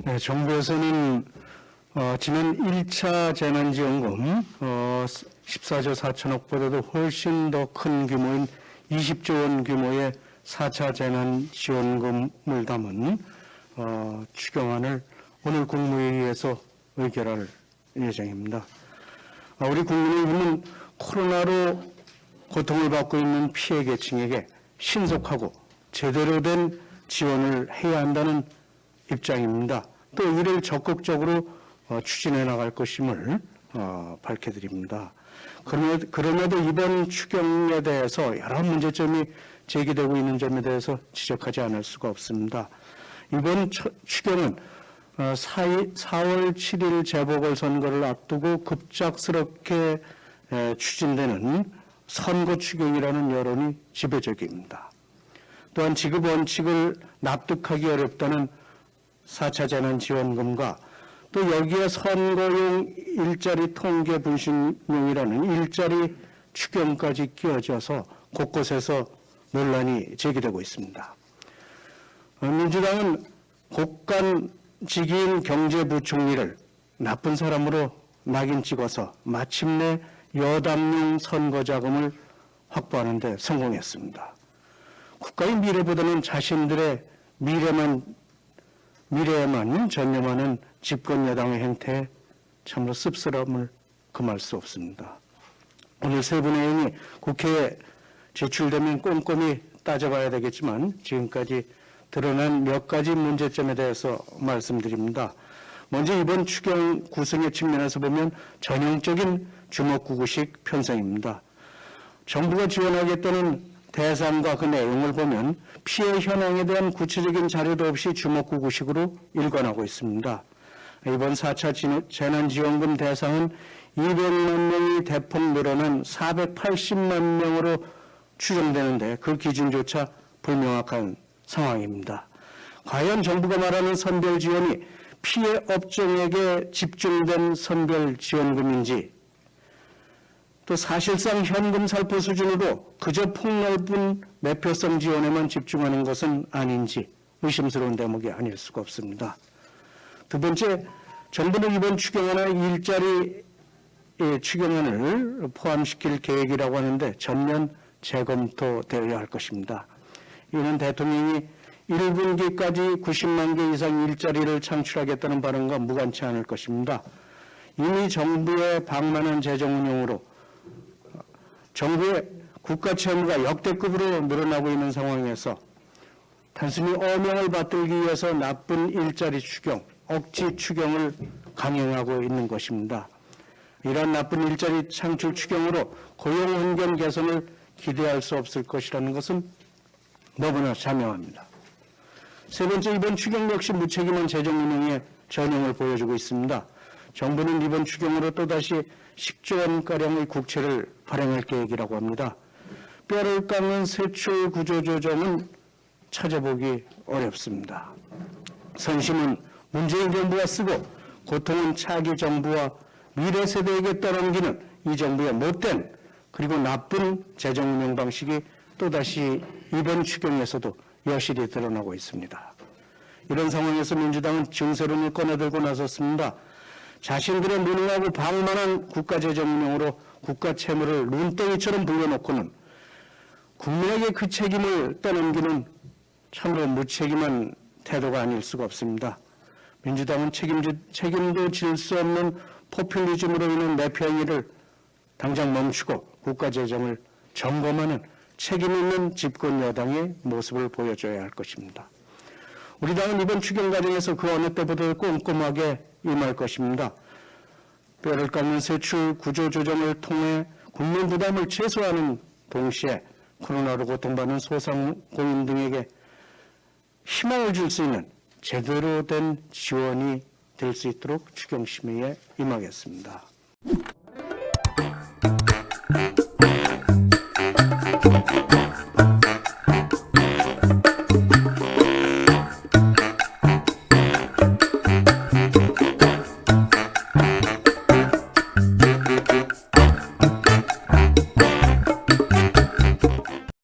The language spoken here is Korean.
네, 정부에서는 지난 1차 재난지원금 14조 4천억보다도 훨씬 더 큰 규모인 20조 원 규모의 4차 재난지원금을 담은 추경안을 오늘 국무회의에서 의결할 예정입니다. 우리 국민의힘은 코로나로 고통을 받고 있는 피해 계층에게 신속하고 제대로 된 지원을 해야 한다는 입장입니다. 또 이를 적극적으로 추진해 나갈 것임을 밝혀드립니다. 그럼에도 이번 추경에 대해서 여러 문제점이 제기되고 있는 점에 대해서 지적하지 않을 수가 없습니다. 이번 추경은 4월 7일 재보궐선거를 앞두고 급작스럽게 추진되는 선거 추경이라는 여론이 지배적입니다. 또한 지급 원칙을 납득하기 어렵다는 4차 재난지원금과 또 여기에 선거용 일자리 통계 분신용이라는 일자리 추경까지 끼워져서 곳곳에서 논란이 제기되고 있습니다. 민주당은 곡간지기인 경제부총리를 나쁜 사람으로 낙인 찍어서 마침내 여당용 선거자금을 확보하는 데 성공했습니다. 국가의 미래보다는 자신들의 미래에만 전념하는 집권 여당의 행태에 참으로 씁쓸함을 금할 수 없습니다. 오늘 세 분의 의원이 국회에 제출되면 꼼꼼히 따져봐야 되겠지만 지금까지 드러난 몇 가지 문제점에 대해서 말씀드립니다. 먼저 이번 추경 구성의 측면에서 보면 전형적인 주먹구구식 편성입니다. 정부가 지원하겠다는 대상과 그 내용을 보면 피해 현황에 대한 구체적인 자료도 없이 주먹구구식으로 일관하고 있습니다. 이번 4차 재난지원금 대상은 200만 명이 대폭 늘어난 480만 명으로 추정되는데 그 기준조차 불명확한 상황입니다. 과연 정부가 말하는 선별 지원이 피해 업종에게 집중된 선별 지원금인지 또 사실상 현금 살포 수준으로 그저 폭넓은 매표성 지원에만 집중하는 것은 아닌지 의심스러운 대목이 아닐 수가 없습니다. 두 번째, 정부는 이번 추경안에 일자리 추경안을 포함시킬 계획이라고 하는데 전면 재검토되어야 할 것입니다. 이는 대통령이 1분기까지 90만 개 이상 일자리를 창출하겠다는 발언과 무관치 않을 것입니다. 이미 정부의 방만한 재정 운용으로 정부의 국가 채무가 역대급으로 늘어나고 있는 상황에서 단순히 어명을 받들기 위해서 나쁜 일자리 추경, 억지 추경을 강행하고 있는 것입니다. 이러한 나쁜 일자리 창출 추경으로 고용 환경 개선을 기대할 수 없을 것이라는 것은 너무나 자명합니다. 세 번째, 이번 추경 역시 무책임한 재정 운용의 전형을 보여주고 있습니다. 정부는 이번 추경으로 또다시 10조 원가량의 국채를 발행할 계획이라고 합니다. 뼈를 깎는 세출 구조조정은 찾아보기 어렵습니다. 선심은 문재인 정부가 쓰고 고통은 차기 정부와 미래 세대에게 떠넘기는 이 정부의 못된 그리고 나쁜 재정 운영 방식이 또다시 이번 추경에서도 여실히 드러나고 있습니다. 이런 상황에서 민주당은 증세론을 꺼내들고 나섰습니다. 자신들의 무능하고 방만한 국가재정 운영으로 국가 채무를 눈덩이처럼 불려놓고는 국민에게 그 책임을 떠넘기는 참으로 무책임한 태도가 아닐 수가 없습니다. 민주당은 책임도 질 수 없는 포퓰리즘으로 인한 매표 행위를 당장 멈추고 국가재정을 점검하는 책임 있는 집권 여당의 모습을 보여줘야 할 것입니다. 우리 당은 이번 추경 과정에서 그 어느 때보다 꼼꼼하게 임할 것입니다. 뼈를 깎는 세출 구조 조정을 통해 국민 부담을 최소화하는 동시에 코로나로 고통받는 소상공인 등에게 희망을 줄 수 있는 제대로 된 지원이 될 수 있도록 추경 심의에 임하겠습니다.